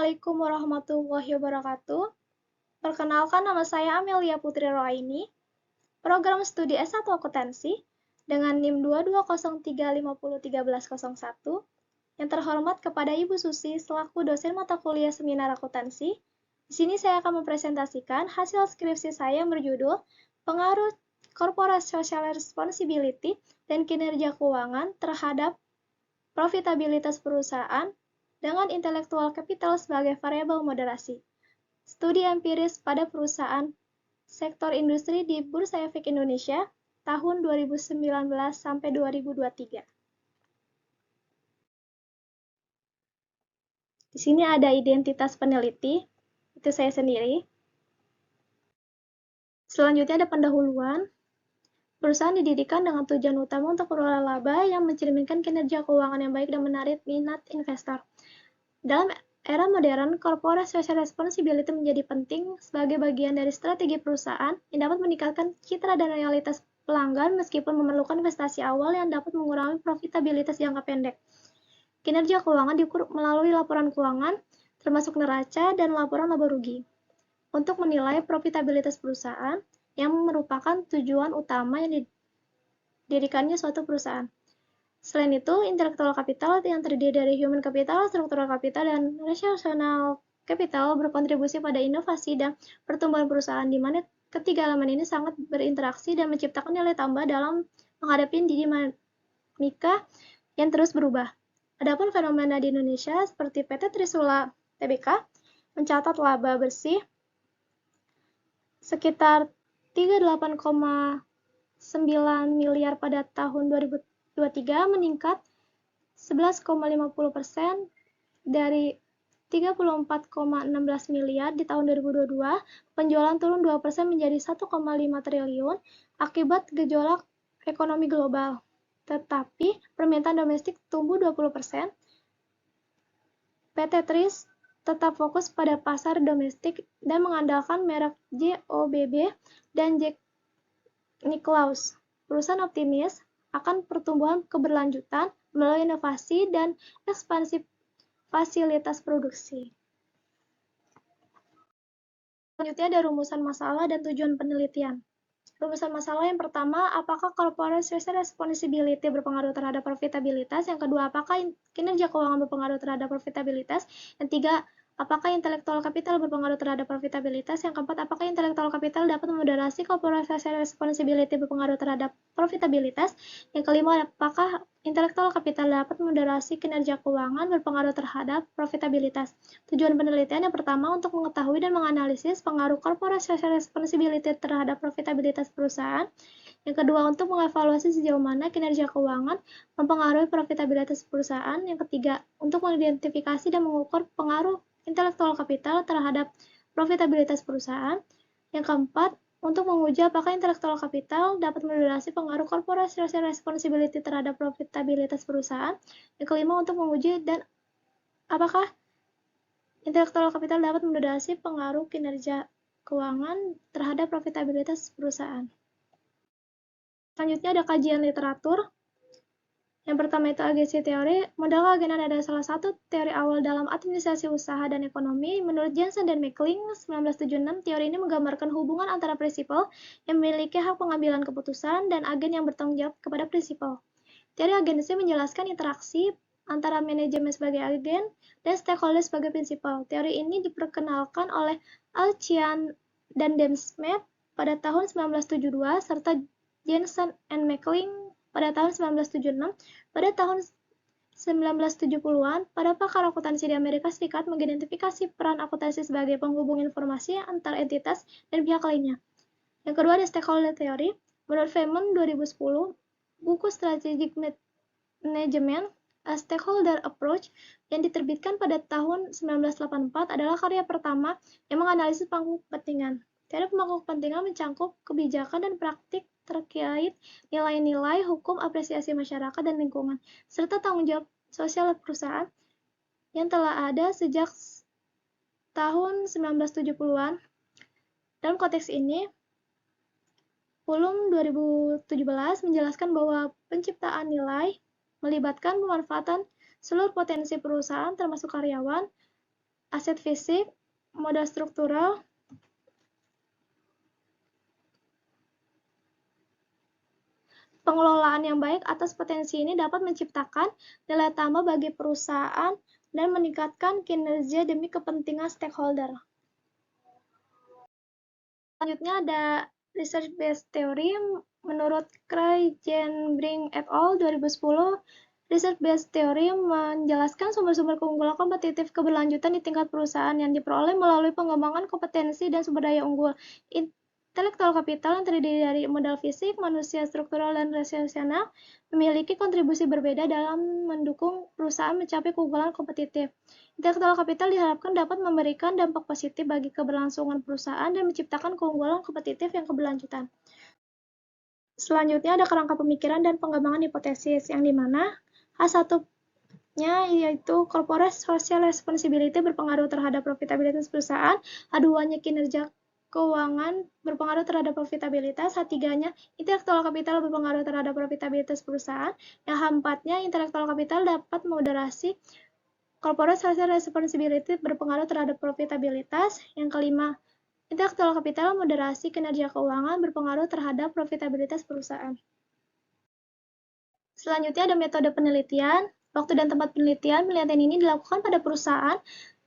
Assalamualaikum warahmatullahi wabarakatuh. Perkenalkan, nama saya Amelia Putri Roaini, program studi S1 Akuntansi dengan NIM 2203501301. Yang terhormat kepada Ibu Susi selaku dosen mata kuliah seminar akuntansi. Di sini saya akan mempresentasikan hasil skripsi saya yang berjudul Pengaruh Corporate Social Responsibility dan Kinerja Keuangan terhadap Profitabilitas Perusahaan dengan intellectual capital sebagai variabel moderasi. Studi empiris pada perusahaan sektor industri di Bursa Efek Indonesia tahun 2019 sampai 2023. Di sini ada identitas peneliti, itu saya sendiri. Selanjutnya ada pendahuluan. Perusahaan didirikan dengan tujuan utama untuk peroleh laba yang mencerminkan kinerja keuangan yang baik dan menarik minat investor. Dalam era modern, corporate social responsibility menjadi penting sebagai bagian dari strategi perusahaan yang dapat meningkatkan citra dan loyalitas pelanggan meskipun memerlukan investasi awal yang dapat mengurangi profitabilitas jangka pendek. Kinerja keuangan diukur melalui laporan keuangan, termasuk neraca dan laporan laba rugi, untuk menilai profitabilitas perusahaan yang merupakan tujuan utama yang didirikannya suatu perusahaan. Selain itu, intellectual capital yang terdiri dari human capital, structural capital, dan relational capital berkontribusi pada inovasi dan pertumbuhan perusahaan, di mana ketiga elemen ini sangat berinteraksi dan menciptakan nilai tambah dalam menghadapi dinamika yang terus berubah. Adapun fenomena di Indonesia seperti PT Trisula Tbk mencatat laba bersih sekitar 38,9 miliar pada tahun 2023, meningkat 11,50% dari 34,16 miliar di tahun 2022. Penjualan turun 2% menjadi 1,5 triliun akibat gejolak ekonomi global. Tetapi permintaan domestik tumbuh 20%. PT Tris tetap fokus pada pasar domestik dan mengandalkan merek JOBB dan Jack Nicklaus. Perusahaan optimis akan pertumbuhan keberlanjutan melalui inovasi dan ekspansi fasilitas produksi. Selanjutnya ada rumusan masalah dan tujuan penelitian. Rumusan masalah yang pertama, apakah corporate social responsibility berpengaruh terhadap profitabilitas? Yang kedua, apakah kinerja keuangan berpengaruh terhadap profitabilitas? Yang tiga, apakah intellectual capital berpengaruh terhadap profitabilitas? Yang keempat, apakah intellectual capital dapat memoderasi corporate social responsibility berpengaruh terhadap profitabilitas? Yang kelima, apakah intellectual capital dapat memoderasi kinerja keuangan berpengaruh terhadap profitabilitas? Tujuan penelitian yang pertama untuk mengetahui dan menganalisis pengaruh corporate social responsibility terhadap profitabilitas perusahaan. Yang kedua, untuk mengevaluasi sejauh mana kinerja keuangan mempengaruhi profitabilitas perusahaan. Yang ketiga, untuk mengidentifikasi dan mengukur pengaruh intellectual capital terhadap profitabilitas perusahaan. Yang keempat, untuk menguji apakah intellectual capital dapat memoderasi pengaruh corporate social responsibility terhadap profitabilitas perusahaan. Yang kelima, untuk menguji dan apakah intellectual capital dapat memoderasi pengaruh kinerja keuangan terhadap profitabilitas perusahaan. Selanjutnya ada kajian literatur. Yang pertama itu agensi teori. Modal keagenan adalah salah satu teori awal dalam administrasi usaha dan ekonomi. Menurut Jensen dan Meckling 1976, teori ini menggambarkan hubungan antara prinsipal yang memiliki hak pengambilan keputusan dan agen yang bertanggung jawab kepada prinsipal. Teori agensi menjelaskan interaksi antara manajemen sebagai agen dan stakeholder sebagai prinsipal. Teori ini diperkenalkan oleh Alchian dan Demsmet pada tahun 1972, serta Jensen and Meckling pada tahun 1976. Pada tahun 1970-an, para pakar akuntansi di Amerika Serikat mengidentifikasi peran akuntansi sebagai penghubung informasi antar entitas dan pihak lainnya. Yang kedua ada stakeholder theory. Menurut Feynman 2010, buku Strategic Management, A Stakeholder Approach yang diterbitkan pada tahun 1984 adalah karya pertama yang menganalisis pemangku kepentingan. Teori pemangku kepentingan mencangkup kebijakan dan praktik terkait nilai-nilai hukum, apresiasi masyarakat dan lingkungan, serta tanggung jawab sosial perusahaan yang telah ada sejak tahun 1970-an. Dalam konteks ini, Pulum 2017 menjelaskan bahwa penciptaan nilai melibatkan pemanfaatan seluruh potensi perusahaan termasuk karyawan, aset fisik, modal struktural, pengelolaan yang baik atas potensi ini dapat menciptakan nilai tambah bagi perusahaan dan meningkatkan kinerja demi kepentingan stakeholder. Selanjutnya ada research-based theory. Menurut Kraaijenbrink et al. 2010, research-based theory menjelaskan sumber-sumber keunggulan kompetitif keberlanjutan di tingkat perusahaan yang diperoleh melalui pengembangan kompetensi dan sumber daya unggul. Intelektual kapital yang terdiri dari modal fisik, manusia struktural, dan relasional memiliki kontribusi berbeda dalam mendukung perusahaan mencapai keunggulan kompetitif. Intelektual kapital diharapkan dapat memberikan dampak positif bagi keberlangsungan perusahaan dan menciptakan keunggulan kompetitif yang keberlanjutan. Selanjutnya ada kerangka pemikiran dan pengembangan hipotesis, yang dimana H1-nya yaitu corporate social responsibility berpengaruh terhadap profitabilitas perusahaan, H2-nya kinerja keuangan berpengaruh terhadap profitabilitas, H3-nya intelektual kapital berpengaruh terhadap profitabilitas perusahaan, yang H4-nya intelektual kapital dapat moderasi corporate social responsibility berpengaruh terhadap profitabilitas, yang kelima intelektual kapital moderasi kinerja keuangan berpengaruh terhadap profitabilitas perusahaan. Selanjutnya ada metode penelitian. Waktu dan tempat penelitian ini dilakukan pada perusahaan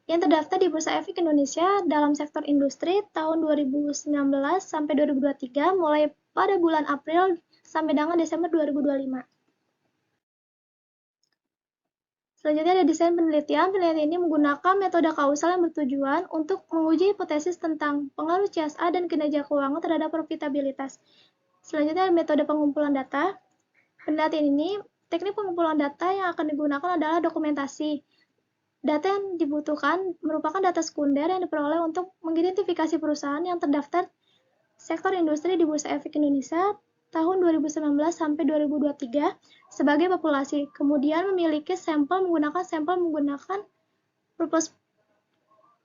yang terdaftar di Bursa Efek Indonesia dalam sektor industri tahun 2019 sampai 2023 mulai pada bulan April sampai dengan Desember 2025. Selanjutnya ada desain penelitian. Penelitian ini menggunakan metode kausal yang bertujuan untuk menguji hipotesis tentang pengaruh CSA dan kinerja keuangan terhadap profitabilitas. Selanjutnya ada metode pengumpulan data. Penelitian ini, teknik pengumpulan data yang akan digunakan adalah dokumentasi. Data yang dibutuhkan merupakan data sekunder yang diperoleh untuk mengidentifikasi perusahaan yang terdaftar sektor industri di Bursa Efek Indonesia tahun 2019 sampai 2023 sebagai populasi. Kemudian memiliki sampel menggunakan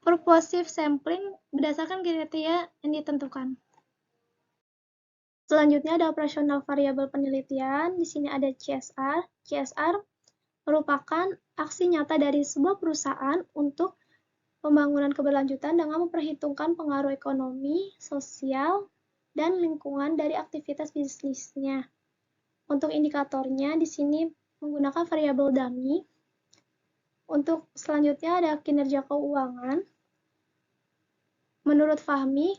purposive sampling berdasarkan kriteria yang ditentukan. Selanjutnya ada operasional variabel penelitian. Di sini ada CSR. CSR merupakan aksi nyata dari sebuah perusahaan untuk pembangunan keberlanjutan dengan memperhitungkan pengaruh ekonomi, sosial, dan lingkungan dari aktivitas bisnisnya. Untuk indikatornya di sini menggunakan variabel dummy. Untuk selanjutnya ada kinerja keuangan. Menurut Fahmi,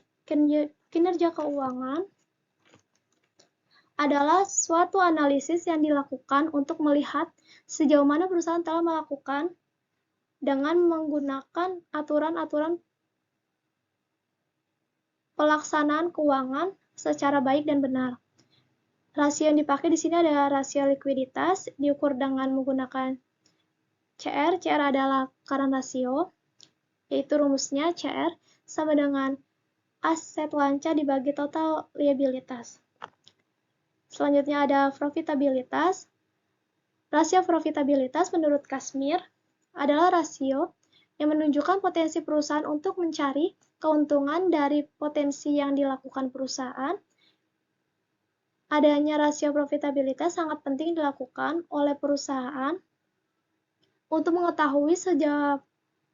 kinerja keuangan adalah suatu analisis yang dilakukan untuk melihat sejauh mana perusahaan telah melakukan dengan menggunakan aturan-aturan pelaksanaan keuangan secara baik dan benar. Rasio yang dipakai di sini ada rasio likuiditas, diukur dengan menggunakan CR. CR adalah current ratio, yaitu rumusnya CR sama dengan aset lancar dibagi total liabilitas. Selanjutnya ada profitabilitas. Rasio profitabilitas menurut Kashmir adalah rasio yang menunjukkan potensi perusahaan untuk mencari keuntungan dari potensi yang dilakukan perusahaan. Adanya rasio profitabilitas sangat penting dilakukan oleh perusahaan untuk mengetahui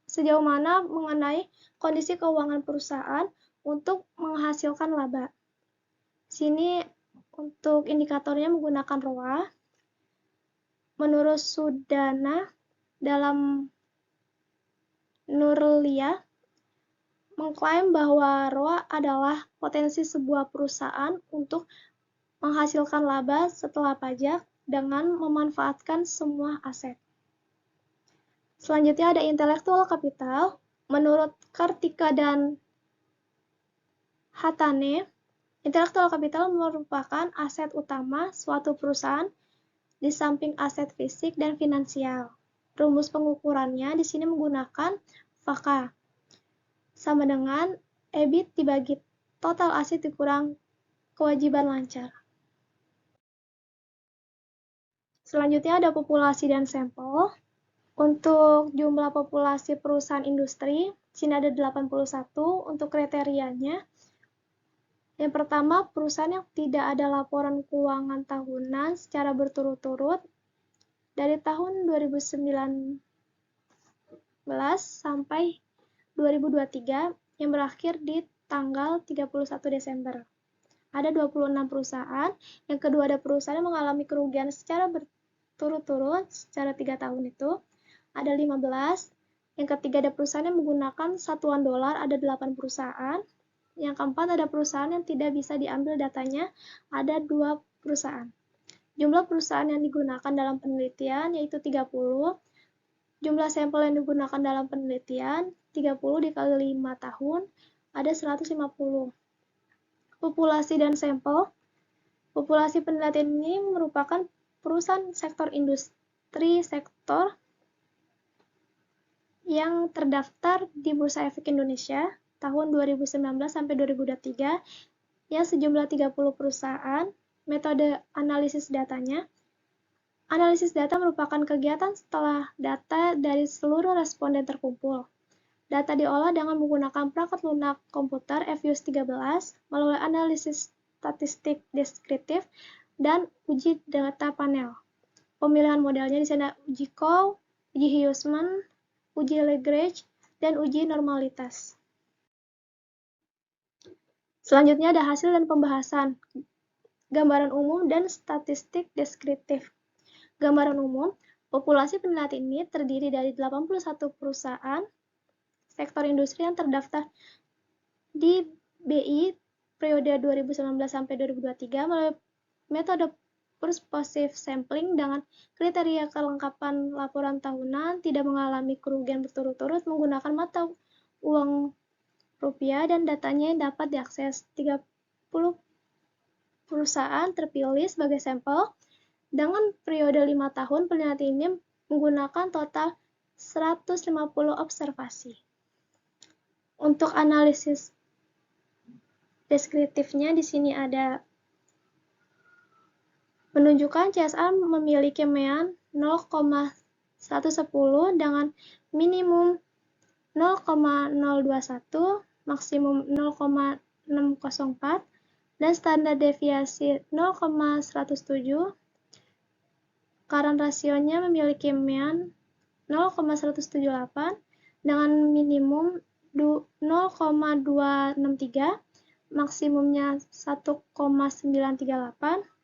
sejauh mana mengenai kondisi keuangan perusahaan untuk menghasilkan laba. Sini untuk indikatornya menggunakan ROA. Menurut Sudana dalam Nurlia mengklaim bahwa ROA adalah potensi sebuah perusahaan untuk menghasilkan laba setelah pajak dengan memanfaatkan semua aset. Selanjutnya ada intellectual capital. Menurut Kartika dan Hatane, intellectual capital merupakan aset utama suatu perusahaan di samping aset fisik dan finansial. Rumus pengukurannya di sini menggunakan FAKA sama dengan EBIT dibagi total aset dikurang kewajiban lancar. Selanjutnya ada populasi dan sampel. Untuk jumlah populasi perusahaan industri, sini ada 81 untuk kriterianya. Yang pertama, perusahaan yang tidak ada laporan keuangan tahunan secara berturut-turut dari tahun 2019 sampai 2023 yang berakhir di tanggal 31 Desember. Ada 26 perusahaan, yang kedua ada perusahaan yang mengalami kerugian secara berturut-turut secara 3 tahun itu, ada 15, yang ketiga ada perusahaan yang menggunakan satuan dolar, ada 8 perusahaan, yang keempat ada perusahaan yang tidak bisa diambil datanya, ada 2 perusahaan. Jumlah perusahaan yang digunakan dalam penelitian yaitu 30, jumlah sampel yang digunakan dalam penelitian 30 dikali 5 tahun, ada 150. Populasi dan sampel. Populasi penelitian ini merupakan perusahaan sektor industri sektor yang terdaftar di Bursa Efek Indonesia tahun 2019 sampai 2023 yang sejumlah 30 perusahaan. Metode analisis datanya. Analisis data merupakan kegiatan setelah data dari seluruh responden terkumpul. Data diolah dengan menggunakan perangkat lunak komputer FUS13 melalui analisis statistik deskriptif dan uji data panel. Pemilihan modelnya di sana uji Cow, uji Huisman, uji Lagrange, dan uji normalitas. Selanjutnya ada hasil dan pembahasan, gambaran umum dan statistik deskriptif. Gambaran umum, populasi peneliti ini terdiri dari 81 perusahaan sektor industri yang terdaftar di BI periode 2019 sampai 2023 melalui metode persuasive sampling dengan kriteria kelengkapan laporan tahunan, tidak mengalami kerugian berturut-turut, menggunakan mata uang rupiah, dan datanya yang dapat diakses. 30 perusahaan terpilih sebagai sampel dengan periode 5 tahun. Peneliti ini menggunakan total 150 observasi. Untuk analisis deskriptifnya di sini ada menunjukkan CSA memiliki mean 0,110 dengan minimum 0,021, maksimum 0,604, dan standar deviasi 0,107. Current rasionya memiliki mean 0,178 dengan minimum 0,263, maksimumnya 1,938,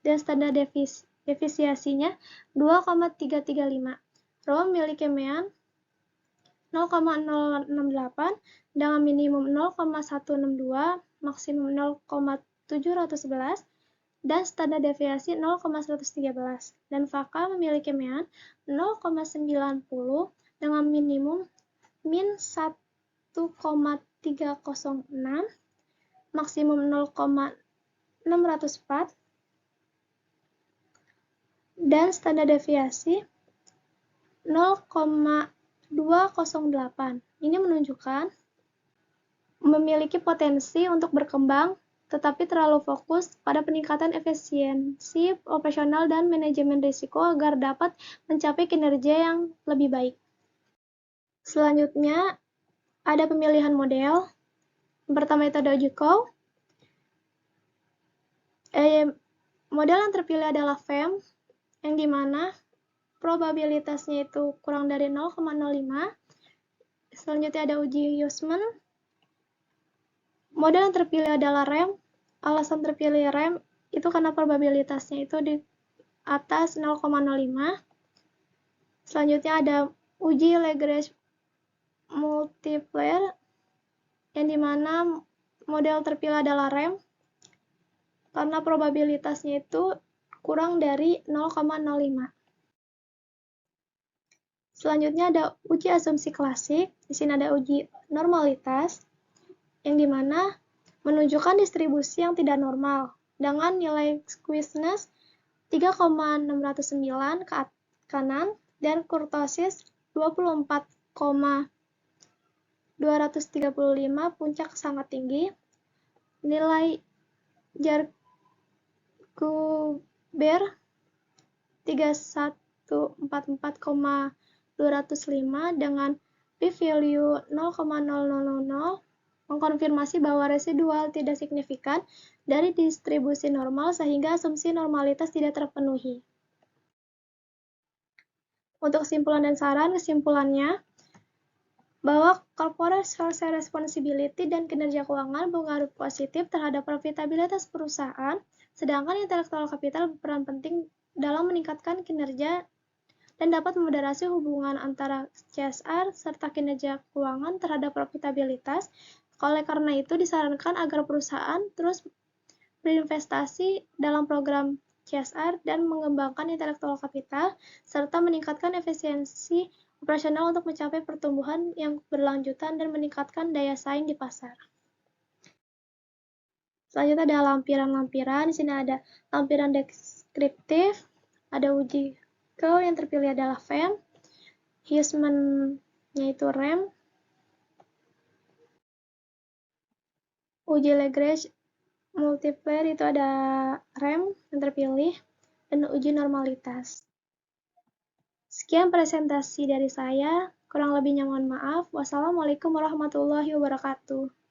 dan standar defisiasinya 2,335. Rho memiliki mean 0,068 dengan minimum 0,162, maksimum 0,711, dan standar deviasi 0,113. Dan Vaka memiliki mean 0,90 dengan minimum min 1,306, maksimum 0,604, dan standar deviasi 0,208. Ini menunjukkan memiliki potensi untuk berkembang, tetapi terlalu fokus pada peningkatan efisiensi operasional dan manajemen risiko agar dapat mencapai kinerja yang lebih baik. Selanjutnya, ada pemilihan model. Yang pertama itu ada uji Cow. Model yang terpilih adalah FEM, yang dimana probabilitasnya itu kurang dari 0,05. Selanjutnya ada uji Huisman. Model yang terpilih adalah REM. Alasan terpilih REM itu karena probabilitasnya itu di atas 0,05. Selanjutnya ada uji Lagrange multiplier, yang dimana model terpilih adalah REM karena probabilitasnya itu kurang dari 0,05. Selanjutnya ada uji asumsi klasik. Di sini ada uji normalitas, yang dimana menunjukkan distribusi yang tidak normal dengan nilai squeeze-ness 3,609 ke kanan dan kurtosis 24,235, puncak sangat tinggi. Nilai Jar-Kuber 3144,205 dengan p-value 0,0000 mengkonfirmasi bahwa residual tidak signifikan dari distribusi normal sehingga asumsi normalitas tidak terpenuhi. Untuk kesimpulan dan saran, kesimpulannya, bahwa corporate social responsibility dan kinerja keuangan berpengaruh positif terhadap profitabilitas perusahaan, sedangkan intellectual capital berperan penting dalam meningkatkan kinerja dan dapat memoderasi hubungan antara CSR serta kinerja keuangan terhadap profitabilitas. Oleh karena itu, disarankan agar perusahaan terus berinvestasi dalam program CSR dan mengembangkan intellectual capital, serta meningkatkan efisiensi operasional untuk mencapai pertumbuhan yang berlanjutan dan meningkatkan daya saing di pasar. Selanjutnya ada lampiran-lampiran. Di sini ada lampiran deskriptif, ada uji curl yang terpilih adalah FEM, Huysman yaitu REM, uji Lagrange multiplier itu ada REM yang terpilih, dan uji normalitas. Sekian presentasi dari saya, kurang lebihnya mohon maaf. Wassalamualaikum warahmatullahi wabarakatuh.